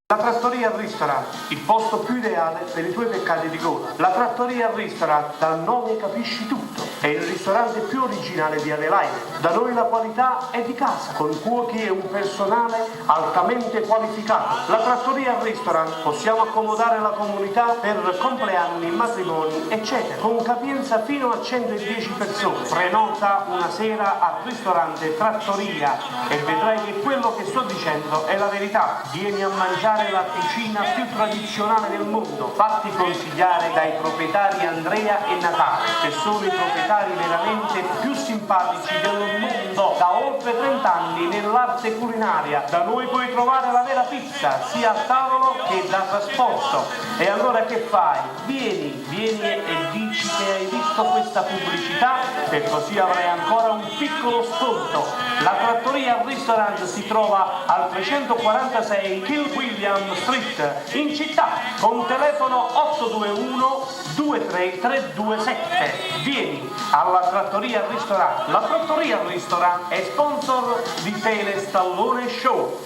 La Trattoria al Ristorant, il posto più ideale per i tuoi peccati di gola. La Trattoria al Ristorant, dal nome capisci tutto. È il ristorante più originale di Adelaide. Da noi la qualità è di casa, con cuochi e un personale altamente qualificato. La Trattoria al Ristorant, possiamo accomodare la comunità per compleanni, matrimoni, eccetera, con capienza fino a 110 persone. Prenota una sera al ristorante Trattoria e vedrai che quello che sto dicendo è la verità. Vieni a mangiare la cucina più tradizionale del mondo, fatti consigliare dai proprietari Andrea e Natale, che sono i proprietari veramente più simpatici del mondo, da oltre 30 anni nell'arte culinaria. Da noi puoi trovare la vera pizza, sia a tavolo che da trasporto. E allora che fai? Vieni e dici che hai visto questa pubblicità e così avrai ancora un piccolo sconto. La Trattoria al Ristorant si trova al 346 Kill William Street in città con telefono 821 23327. Vieni alla Trattoria al Ristorant. La Trattoria al Ristorant è sponsor di Tele Stallone Show.